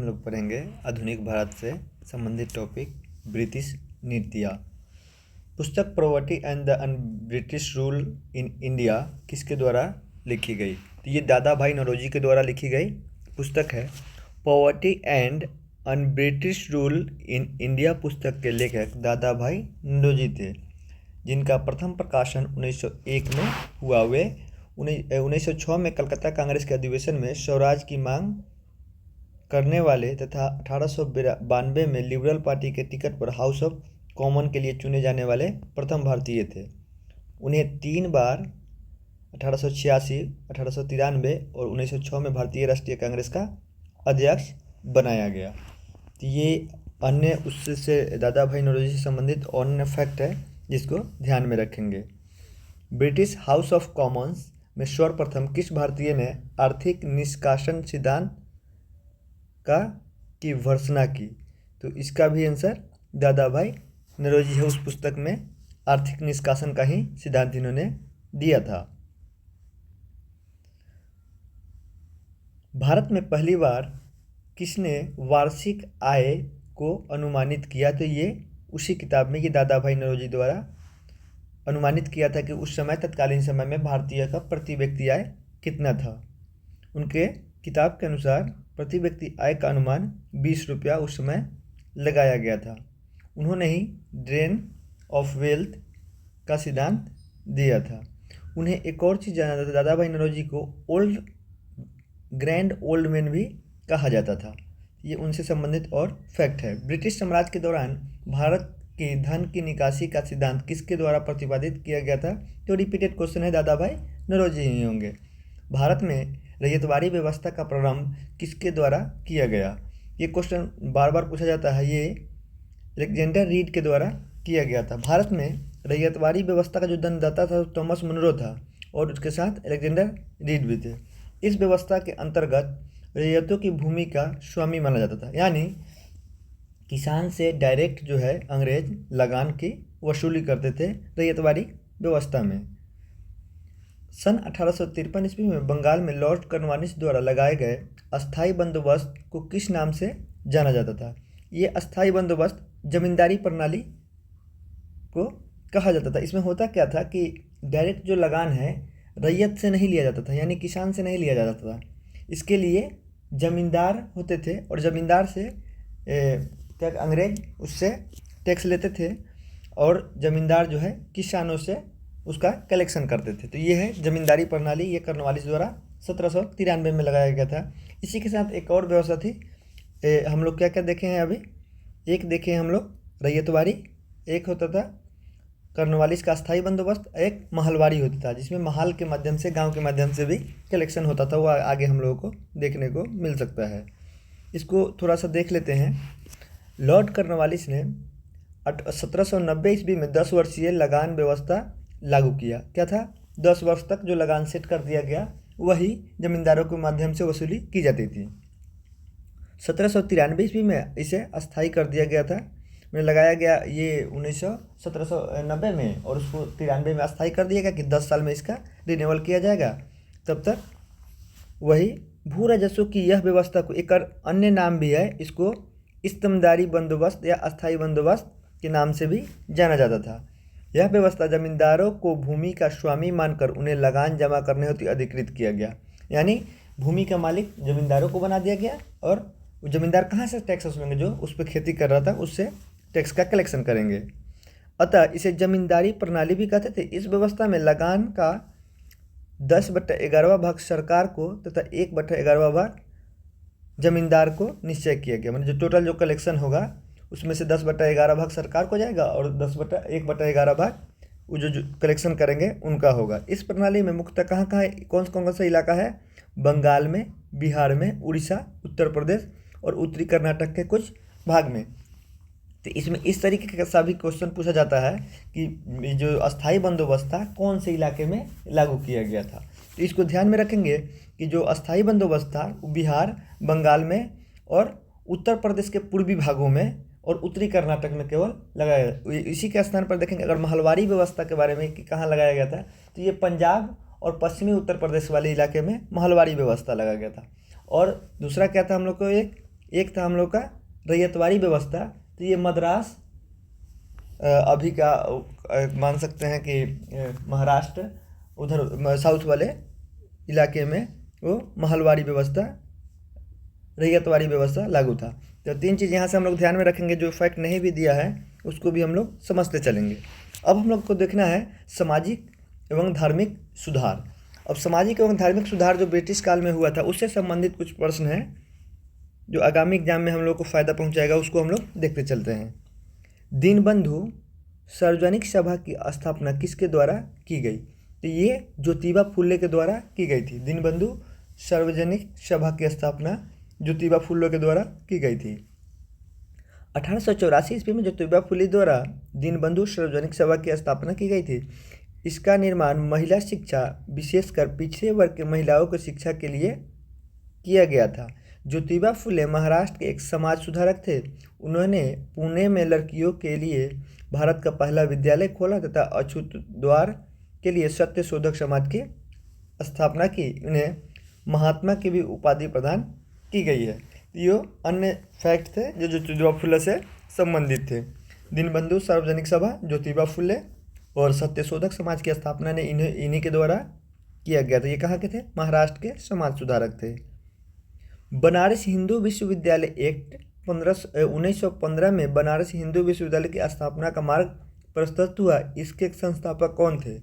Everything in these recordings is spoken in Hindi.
लोग पढ़ेंगे आधुनिक भारत से संबंधित टॉपिक ब्रिटिश नीतियाँ। पुस्तक poverty and the British rule in India किसके द्वारा लिखी गई? तो ये दादा भाई नौरोजी के द्वारा लिखी गई पुस्तक है। Poverty and un British rule in India पुस्तक के लेखक दादा भाई नौरोजी थे, जिनका प्रथम प्रकाशन 1901 में हुआ। वे 1906 में कलकत्ता कांग्रेस के अधिवेशन में स्वराज की मांग करने वाले तथा 1892 में लिबरल पार्टी के टिकट पर हाउस ऑफ कॉमन के लिए चुने जाने वाले प्रथम भारतीय थे। उन्हें 3 बार 1886, 1893 और 1906 में भारतीय राष्ट्रीय कांग्रेस का अध्यक्ष बनाया गया। तो ये अन्य उससे दादा भाई नौरोजी से संबंधित अन्य फैक्ट है जिसको ध्यान में रखेंगे। ब्रिटिश हाउस ऑफ कॉमन्स में सर्वप्रथम किस भारतीय ने आर्थिक निष्कासन सिद्धांत की घोषणा की? तो इसका भी आंसर दादा भाई नौरोजी है। उस पुस्तक में आर्थिक निष्कासन का ही सिद्धांत इन्होंने दिया था। भारत में पहली बार किसने वार्षिक आय को अनुमानित किया? तो ये उसी किताब में, ये दादा भाई नौरोजी द्वारा अनुमानित किया था कि उस समय तत्कालीन समय में भारतीय का प्रति व्यक्ति आय कितना था। उनके किताब के अनुसार प्रति व्यक्ति आय का अनुमान 20 रुपया उस समय लगाया गया था। उन्होंने ही ड्रेन ऑफ वेल्थ का सिद्धांत दिया था। उन्हें एक और चीज़ जाना था, दादा भाई नौरोजी को ग्रैंड ओल्ड मैन भी कहा जाता था। ये उनसे संबंधित और फैक्ट है। ब्रिटिश साम्राज्य के दौरान भारत के धन की निकासी का सिद्धांत किसके द्वारा प्रतिपादित किया गया था? तो रिपीटेड क्वेश्चन है, दादा भाई नौरोजी ही होंगे। भारत में रैयतवाड़ी व्यवस्था का प्रारंभ किसके द्वारा किया गया? ये क्वेश्चन बार बार पूछा जाता है। ये अलेक्जेंडर रीड के द्वारा किया गया था। भारत में रैयतवाड़ी व्यवस्था का जो जन्मदाता था थॉमस मुनरो था और उसके साथ अलेक्जेंडर रीड भी थे। इस व्यवस्था के अंतर्गत रैयतों की भूमि का स्वामी माना जाता था, यानी किसान से डायरेक्ट जो है अंग्रेज लगान की वसूली करते थे रैयतवाड़ी व्यवस्था में। सन 1853 ईस्वी में बंगाल में लॉर्ड कॉर्नवालिस द्वारा लगाए गए अस्थायी बंदोबस्त को किस नाम से जाना जाता था? ये अस्थायी बंदोबस्त जमींदारी प्रणाली को कहा जाता था। इसमें होता क्या था कि डायरेक्ट जो लगान है रैयत से नहीं लिया जाता था, यानी किसान से नहीं लिया जाता था। इसके लिए जमींदार होते थे और जमींदार से क्या अंग्रेज उससे टैक्स लेते थे और जमींदार जो है किसानों से उसका कलेक्शन करते थे। तो ये है जमींदारी प्रणाली। ये कॉर्नवालिस द्वारा 1793 में लगाया गया था। इसी के साथ एक और व्यवस्था थी। हम लोग क्या क्या देखे हैं अभी? एक देखे हम लोग रैयतवाड़ी, एक होता था कॉर्नवालिस का अस्थायी बंदोबस्त, एक महलवाड़ी होता था जिसमें महल के माध्यम से, गांव के माध्यम से भी कलेक्शन होता था। वो आगे हम लोगों को देखने को मिल सकता है। इसको थोड़ा सा देख लेते हैं। लॉर्ड कॉर्नवालिस ने 1790 ईस्वी में 10 वर्षीय लगान व्यवस्था लागू किया। क्या था? 10 वर्ष तक जो लगान सेट कर दिया गया वही जमींदारों के माध्यम से वसूली की जाती थी। 1793 ईस्वी में इसे अस्थायी कर दिया गया था, में लगाया गया ये 1790 में, और उसको 93 में अस्थायी कर दिया गया कि 10 साल में इसका रिन्यूअल किया जाएगा। तब तक वही भू राजस्व की यह व्यवस्था को एक अन्य नाम भी है, इसको इस्तमदारी बंदोबस्त या अस्थायी बंदोबस्त के नाम से भी जाना जाता था। यह व्यवस्था जमींदारों को भूमि का स्वामी मानकर उन्हें लगान जमा करने हेतु अधिकृत किया गया, यानी भूमि का मालिक जमींदारों को बना दिया गया और जमींदार कहाँ से टैक्स वसूलेंगे? जो उस पर खेती कर रहा था उससे टैक्स का कलेक्शन करेंगे। अतः इसे जमींदारी प्रणाली भी कहते थे। इस व्यवस्था में लगान का 10/11 भाग सरकार को तथा 1/11 भाग जमींदार को निश्चय किया गया। मतलब जो टोटल जो कलेक्शन होगा उसमें से 10/11 भाग सरकार को जाएगा और 1/11 भाग वो जो कलेक्शन करेंगे उनका होगा। इस प्रणाली में मुख्यतः कहाँ कहाँ कौन सा इलाका है? बंगाल में, बिहार में, उड़ीसा, उत्तर प्रदेश और उत्तरी कर्नाटक के कुछ भाग में। तो इसमें इस तरीके का सभी क्वेश्चन पूछा जाता है कि जो अस्थायी बंदोबस्त था कौन से इलाके में लागू किया गया था। तो इसको ध्यान में रखेंगे कि जो अस्थायी बंदोबस्त था वो बिहार, बंगाल में और उत्तर प्रदेश के पूर्वी भागों में और उत्तरी कर्नाटक में केवल लगाया गया। इसी के स्थान पर देखेंगे अगर महलवाड़ी व्यवस्था के बारे में कि कहाँ लगाया गया था, तो ये पंजाब और पश्चिमी उत्तर प्रदेश वाले इलाके में महलवाड़ी व्यवस्था लगाया गया था। और दूसरा क्या था हम लोग को, एक था हम लोग का रैयतवाड़ी व्यवस्था, तो ये मद्रास अभी का मान सकते हैं कि महाराष्ट्र उधर साउथ वाले इलाके में वो महलवाड़ी व्यवस्था, रैयतवाड़ी व्यवस्था लागू था। तो 3 चीज़ यहाँ से हम लोग ध्यान में रखेंगे, जो फैक्ट नहीं भी दिया है उसको भी हम लोग समझते चलेंगे। अब हम लोग को देखना है सामाजिक एवं धार्मिक सुधार। अब सामाजिक एवं धार्मिक सुधार जो ब्रिटिश काल में हुआ था उससे संबंधित कुछ प्रश्न हैं जो आगामी एग्जाम में हम लोग को फ़ायदा पहुँचाएगा, उसको हम लोग देखते चलते हैं। दीनबंधु सार्वजनिक सभा की स्थापना किसके द्वारा की गई? तो ये ज्योतिबा फुले के द्वारा की गई थी। दीनबंधु सार्वजनिक सभा की स्थापना ज्योतिबा फुले के द्वारा की गई थी। 1884 ईस्वी में ज्योतिबा फुले द्वारा दीनबंधु सार्वजनिक सभा की स्थापना की गई थी। इसका निर्माण महिला शिक्षा, विशेषकर पिछड़े वर्ग के महिलाओं की शिक्षा के लिए किया गया था। ज्योतिबा फुले महाराष्ट्र के एक समाज सुधारक थे। उन्होंने पुणे में लड़कियों के लिए भारत का पहला विद्यालय खोला तथा अछूतद्वार के लिए सत्य शोधक समाज की स्थापना की। उन्हें महात्मा की भी उपाधि प्रदान की गई है। ये अन्य फैक्ट थे जो ज्योतिबा फुले से संबंधित थे। दीनबंधु सार्वजनिक सभा, ज्योतिबा फुले और सत्य शोधक समाज की स्थापना ने इन्हीं के द्वारा किया गया था। ये कहाँ के थे? महाराष्ट्र के समाज सुधारक थे। बनारस हिंदू विश्वविद्यालय एक्ट 1915 में बनारस हिंदू विश्वविद्यालय की स्थापना का मार्ग प्रशस्त हुआ। इसके संस्थापक कौन थे?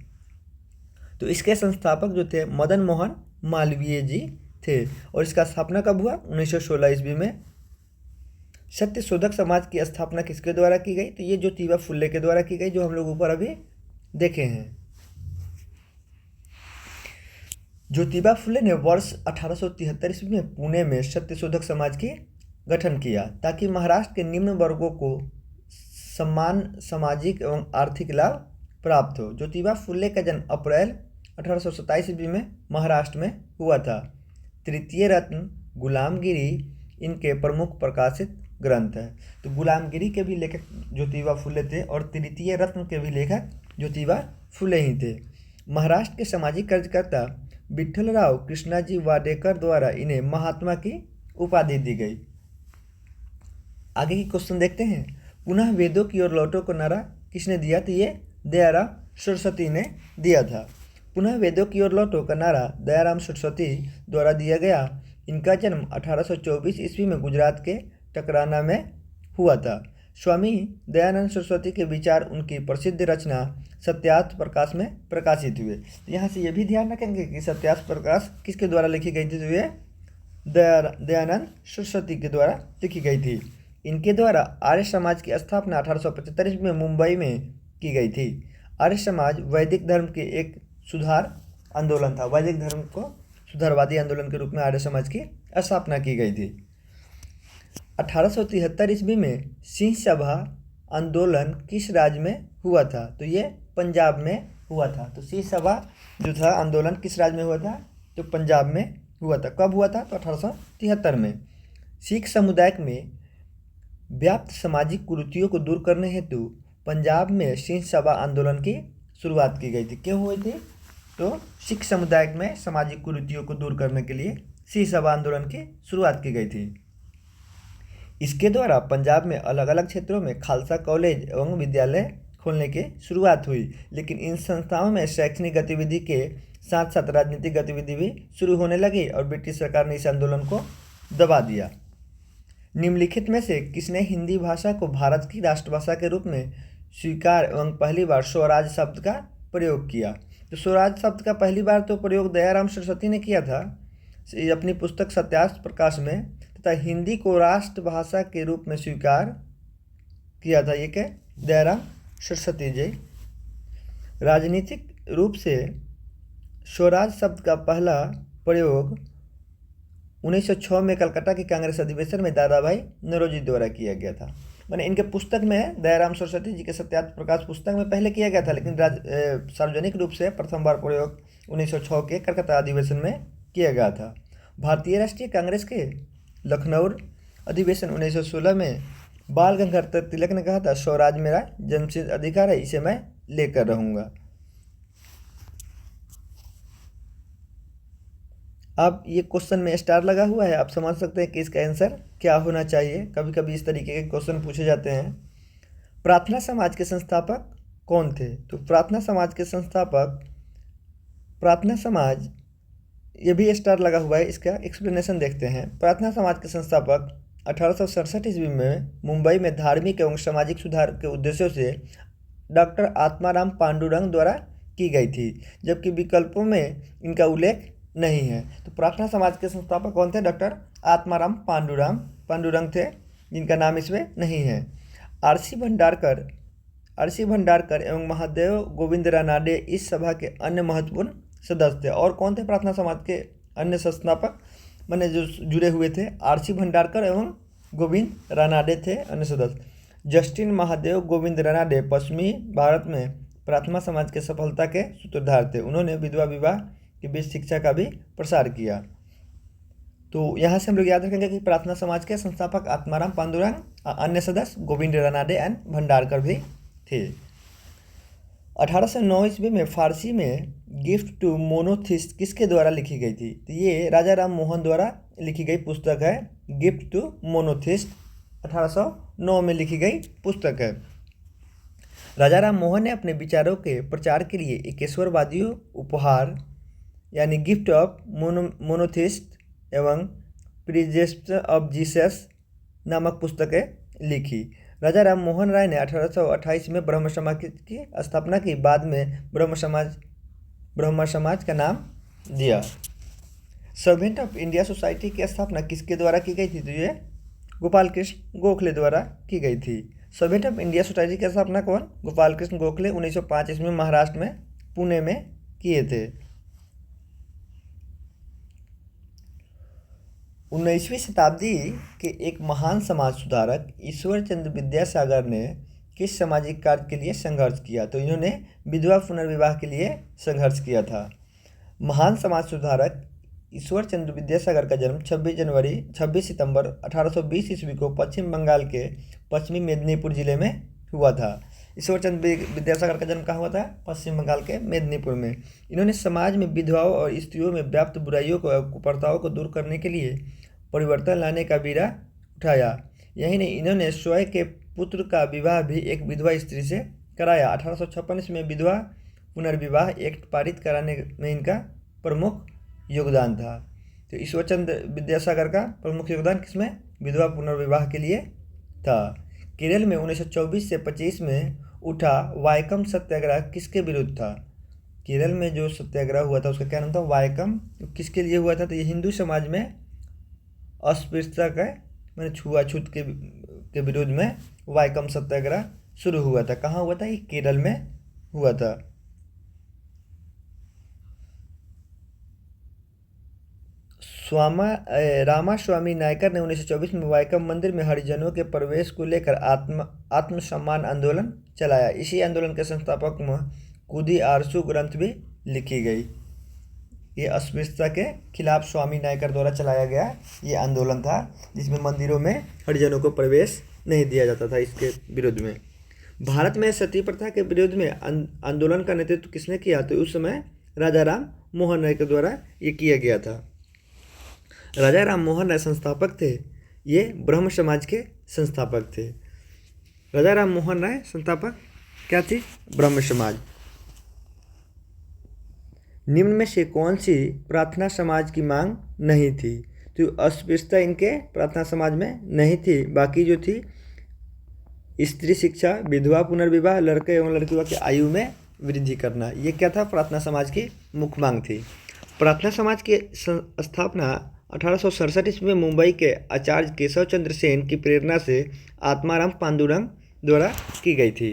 तो इसके संस्थापक जो थे मदन मोहन मालवीय जी थे। और इसका स्थापना कब हुआ? 1916 ईस्वी में। सत्य शोधक समाज की स्थापना किसके द्वारा की गई? तो ये ज्योतिबा फुले के द्वारा की गई, जो हम लोग ऊपर अभी देखे हैं। ज्योतिबा फुले ने वर्ष 1873 ईस्वी में पुणे में सत्य शोधक समाज की गठन किया ताकि महाराष्ट्र के निम्न वर्गों को समान सामाजिक एवं आर्थिक लाभ प्राप्त हो। ज्योतिबा फुले का जन्म अप्रैल 1827 ईस्वी में महाराष्ट्र में हुआ था। तृतीय रत्न, गुलामगिरी इनके प्रमुख प्रकाशित ग्रंथ है। तो गुलामगिरी के भी लेखक ज्योतिबा फुले थे और तृतीय रत्न के भी लेखक ज्योतिबा फुले ही थे। महाराष्ट्र के सामाजिक कार्यकर्ता विठ्ठलराव कृष्णाजी वाडेकर द्वारा इन्हें महात्मा की उपाधि दी गई। आगे की क्वेश्चन देखते हैं। पुनः वेदों की ओर लौटो को नारा किसने दिया? तो ये दयाराम सरस्वती ने दिया था। पुनः वेदों की ओर लौटो का नारा दयाराम सरस्वती द्वारा दिया गया। इनका जन्म 1824 ईस्वी में गुजरात के टकराना में हुआ था। स्वामी दयानंद सरस्वती के विचार उनकी प्रसिद्ध रचना सत्यार्थ प्रकाश में प्रकाशित हुए। तो यहाँ से ये भी ध्यान रखेंगे कि सत्यार्थ प्रकाश किसके द्वारा लिखी गई थी? तो ये दयानंद सरस्वती के द्वारा लिखी गई थी। इनके द्वारा आर्य समाज की स्थापना 1875 में मुंबई में की गई थी। आर्य समाज वैदिक धर्म के एक सुधार आंदोलन था। वैदिक धर्म को सुधारवादी आंदोलन के रूप में आर्य समाज की स्थापना की गई थी। 1873 ईस्वी में सिंह सभा आंदोलन किस राज्य में हुआ था? तो ये पंजाब में हुआ था। तो सिंह सभा जो था आंदोलन किस राज्य में हुआ था? तो पंजाब में हुआ था। कब हुआ था? तो 1873 में। सिख समुदाय में व्याप्त सामाजिक कुरीतियों को दूर करने हेतु पंजाब में सिंह सभा आंदोलन की शुरुआत की गई थी। क्यों हुई थी? तो सिख समुदाय में सामाजिक कुरीतियों को दूर करने के लिए सिंह सभा आंदोलन की शुरुआत की गई थी। इसके द्वारा पंजाब में अलग अलग क्षेत्रों में खालसा कॉलेज एवं विद्यालय खोलने की शुरुआत हुई। लेकिन इन संस्थाओं में शैक्षणिक गतिविधि के साथ साथ राजनीतिक गतिविधि भी शुरू होने लगी और ब्रिटिश सरकार ने इस आंदोलन को दबा दिया। निम्नलिखित में से किसने हिंदी भाषा को भारत की राष्ट्रभाषा के रूप में स्वीकार एवं पहली बार स्वराज शब्द का प्रयोग किया? तो स्वराज शब्द का पहली बार तो प्रयोग दयाराम सरस्वती ने किया था अपनी पुस्तक सत्यार्थ प्रकाश में, तथा हिंदी को राष्ट्रभाषा के रूप में स्वीकार किया था ये क्या? दयाराम सरस्वती जी। राजनीतिक रूप से स्वराज शब्द का पहला प्रयोग 1906 में कलकत्ता के कांग्रेस अधिवेशन में दादा भाई नौरोजी द्वारा किया गया था। मैंने इनके पुस्तक में दयाराम सरस्वती जी के सत्यार्थ प्रकाश पुस्तक में पहले किया गया था, लेकिन सार्वजनिक रूप से प्रथम बार प्रयोग 1906 के कलकत्ता अधिवेशन में किया गया था। भारतीय राष्ट्रीय कांग्रेस के लखनऊ अधिवेशन 1916 में बाल गंगाधर तिलक ने कहा था, स्वराज मेरा जन्मसिद्ध अधिकार है, इसे मैं लेकर रहूँगा। अब ये क्वेश्चन में स्टार लगा हुआ है, आप समझ सकते हैं कि इसका आंसर क्या होना चाहिए। कभी कभी इस तरीके के क्वेश्चन पूछे जाते हैं। प्रार्थना समाज के संस्थापक कौन थे? तो प्रार्थना समाज के संस्थापक, प्रार्थना समाज, ये भी स्टार लगा हुआ है, इसका एक्सप्लेनेशन देखते हैं। प्रार्थना समाज के संस्थापक 1867 ईस्वी में मुंबई में धार्मिक एवं सामाजिक सुधार के उद्देश्यों से डॉक्टर आत्माराम पांडुरंग द्वारा की गई थी, जबकि विकल्पों में इनका उल्लेख नहीं है। तो प्रार्थना समाज के संस्थापक कौन थे? डॉक्टर आत्माराम पांडुरंग थे, जिनका नाम इसमें नहीं है। आरसी भंडारकर एवं महादेव गोविंद रानाडे इस सभा के अन्य महत्वपूर्ण सदस्य थे। और कौन थे प्रार्थना समाज के अन्य संस्थापक माने जो जुड़े हुए थे? आरसी भंडारकर एवं गोविंद रानाडे थे अन्य सदस्य। जस्टिन महादेव गोविंद रानाडे पश्चिमी भारत में प्रार्थना समाज के सफलता के सूत्रधार थे। उन्होंने विधवा विवाह के बीच शिक्षा का भी प्रसार किया। तो यहाँ से हम लोग याद रखेंगे कि प्रार्थना समाज के संस्थापक आत्माराम पांडुरंग, अन्य सदस्य गोविंद रानाडे एंड भंडारकर भी थे। 1809 ईस्वी में फारसी में गिफ्ट टू मोनोथिस्ट किसके द्वारा लिखी गई थी? तो ये राजा राम मोहन द्वारा लिखी गई पुस्तक है। गिफ्ट टू मोनोथिस्ट 1809 में लिखी गई पुस्तक है। राजा राम मोहन ने अपने विचारों के प्रचार के लिए एकेश्वरवादी उपहार यानी गिफ्ट ऑफ मोनोथिस्ट एवं प्रिजेस्ट ऑफ जीसस नामक पुस्तकें लिखी। राजा राम मोहन राय ने 1828 में ब्रह्म समाज की स्थापना की। बाद में ब्रह्म समाज का नाम दिया। सर्वेंट ऑफ इंडिया सोसाइटी की स्थापना किसके द्वारा की गई थी? तो ये गोपाल कृष्ण गोखले द्वारा की गई थी। सर्वेंट ऑफ इंडिया सोसाइटी की स्थापना कौन? गोपाल कृष्ण गोखले 1905 ईस्वी में महाराष्ट्र में पुणे में किए थे। 19वीं शताब्दी के एक महान समाज सुधारक ईश्वर चंद्र विद्यासागर ने किस सामाजिक कार्य के लिए संघर्ष किया? तो इन्होंने विधवा पुनर्विवाह के लिए संघर्ष किया था। महान समाज सुधारक ईश्वर चंद्र विद्यासागर का जन्म 26 सितंबर 1820 ईस्वी को पश्चिम बंगाल के पश्चिमी मेदिनीपुर जिले में हुआ था। ईश्वर चंद्र विद्यासागर का जन्म कहाँ हुआ था? पश्चिम बंगाल के मेदिनीपुर में। इन्होंने समाज में विधवाओं और स्त्रियों में व्याप्त बुराइयों को कुप्रथाओं को दूर करने के लिए परिवर्तन लाने का बीड़ा उठाया। यही नहीं, इन्होंने स्वयं के पुत्र का विवाह भी एक विधवा स्त्री से कराया। 1856 ईस्वी में विधवा पुनर्विवाह एक्ट पारित कराने में इनका प्रमुख योगदान था। तो ईश्वर चंद्र विद्यासागर का प्रमुख योगदान किसमें? विधवा पुनर्विवाह के लिए था। केरल में 1924 से 25 में उठा वायकम सत्याग्रह किसके विरुद्ध था? केरल में जो सत्याग्रह हुआ था उसका क्या नाम था? वायकम। किसके लिए हुआ था? तो ये हिंदू समाज में अस्पृश्यता का मैंने छुआछूत के विरोध में वायकम सत्याग्रह शुरू हुआ था। कहाँ हुआ था? ये केरल में हुआ था। रामास्वामी नायकर ने 1924 में वायकम मंदिर में हरिजनों के प्रवेश को लेकर आत्मसम्मान आंदोलन चलाया। इसी आंदोलन के संस्थापक में कुदी आरसू ग्रंथ भी लिखी गई। ये अस्पृश्यता के खिलाफ स्वामी नायकर द्वारा चलाया गया ये आंदोलन था, जिसमें मंदिरों में हरिजनों को प्रवेश नहीं दिया जाता था। इसके विरोध में भारत में सती प्रथा के विरोध में आंदोलन का नेतृत्व किसने किया? तो उस समय राजा राम मोहन राय के द्वारा ये किया गया था। राजा राम मोहन राय संस्थापक थे। ये ब्रह्म समाज के संस्थापक थे। राजा राम मोहन राय संस्थापक क्या थी? ब्रह्म समाज। निम्न में से कौन सी प्रार्थना समाज की मांग नहीं थी? तो अस्पृश्यता इनके प्रार्थना समाज में नहीं थी। बाकी जो थी स्त्री शिक्षा, विधवा पुनर्विवाह, लड़के एवं लड़कियों की आयु में वृद्धि करना, ये क्या था? प्रार्थना समाज की मुख्य मांग थी। प्रार्थना समाज की स्थापना 1867 ईस्वी में मुंबई के आचार्य केशव चंद्र सेन की प्रेरणा से आत्माराम पांडुरंग द्वारा की गई थी।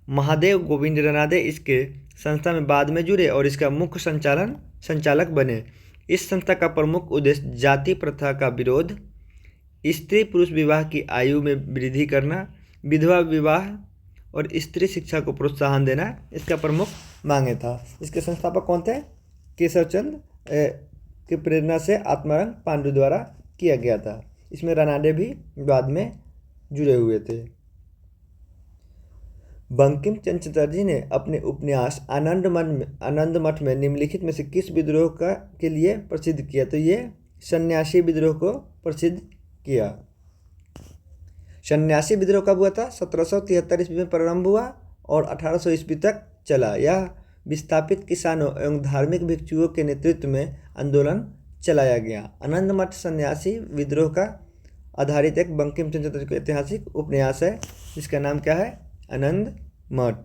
महादेव गोविंद रानाडे इसके संस्था में बाद में जुड़े और इसका मुख्य संचालक बने। इस संस्था का प्रमुख उद्देश्य जाति प्रथा का विरोध, स्त्री पुरुष विवाह की आयु में वृद्धि करना, विधवा विवाह और स्त्री शिक्षा को प्रोत्साहन देना इसका प्रमुख मांगे था। इसके संस्थापक कौन थे? केशव चंद्र की प्रेरणा से आत्माराम पांडु द्वारा किया गया था। इसमें रानाडे भी बाद में जुड़े हुए थे। बंकिम चंद्र चटर्जी ने अपने उपन्यास आनंद मठ में निम्नलिखित में से किस विद्रोह के लिए प्रसिद्ध किया? तो ये सन्यासी विद्रोह को प्रसिद्ध किया। सन्यासी विद्रोह कब हुआ था? 1773 ईस्वी में प्रारंभ हुआ और 1800 ईस्वी तक चला। यह विस्थापित किसानों एवं धार्मिक भिक्षुओं के नेतृत्व में आंदोलन चलाया गया। आनंद मठ सन्यासी विद्रोह का आधारित एक बंकिम चंद्र चटर्जी का ऐतिहासिक उपन्यास है जिसका नाम क्या है? आनंद मठ।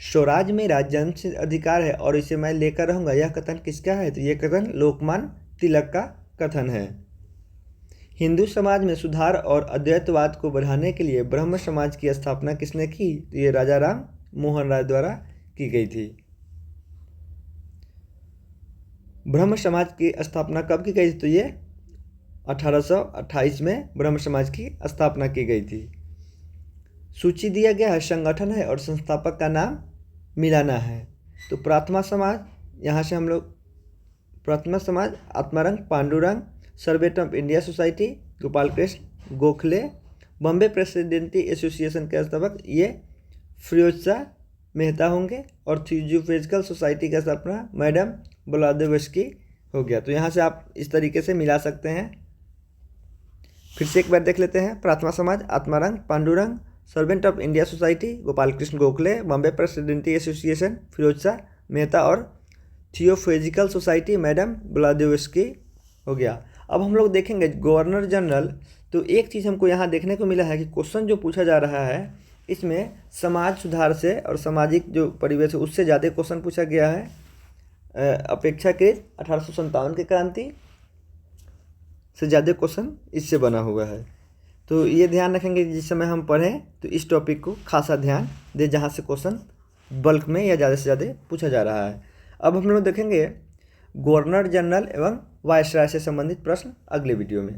स्वराज में राजवंश से अधिकार है और इसे मैं लेकर रहूंगा, यह कथन किसका है? तो यह कथन लोकमान्य तिलक का कथन है। हिंदू समाज में सुधार और अद्वैतवाद को बढ़ाने के लिए ब्रह्म समाज की स्थापना किसने की? तो ये राजा राम मोहन राय द्वारा की गई थी। ब्रह्म समाज की स्थापना कब की गई थी? तो ये 1828 में ब्रह्म समाज की स्थापना की गई थी। सूची दिया गया है, संगठन है और संस्थापक का नाम मिलाना है। तो प्रार्थना समाज, यहाँ से हम लोग Prarthana Samaj, Atmaram Pandurang, servant of India society, Gopal Krishna Gokhale, Bombay presidency association के स्थापक ये फिरोज शाह मेहता होंगे और थियोजॉफिकल सोसाइटी का स्थापना मैडम ब्लादिवस्की हो गया। तो यहाँ से आप इस तरीके से मिला सकते हैं। फिर से एक बार देख लेते हैं। Prarthana Samaj Atmaram Pandurang, servant of India society Gopal Krishna Gokhale, Bombay presidency association Firoz Shah Mehta और थियोफिजिकल सोसाइटी मैडम ब्लादिवस्की हो गया। अब हम लोग देखेंगे गवर्नर जनरल। तो एक चीज़ हमको यहाँ देखने को मिला है कि क्वेश्चन जो पूछा जा रहा है इसमें समाज सुधार से और सामाजिक जो परिवेश है उससे ज़्यादा क्वेश्चन पूछा गया है अपेक्षाकृत 1857 की क्रांति से ज़्यादा क्वेश्चन इससे बना हुआ है। तो ये ध्यान रखेंगे जिस समय हम पढ़ें तो इस टॉपिक को खासा ध्यान दें जहाँ से क्वेश्चन बल्क में या ज़्यादा से ज़्यादा पूछा जा रहा है। अब हम लोग देखेंगे गवर्नर जनरल एवं वायसराय से संबंधित प्रश्न अगले वीडियो में।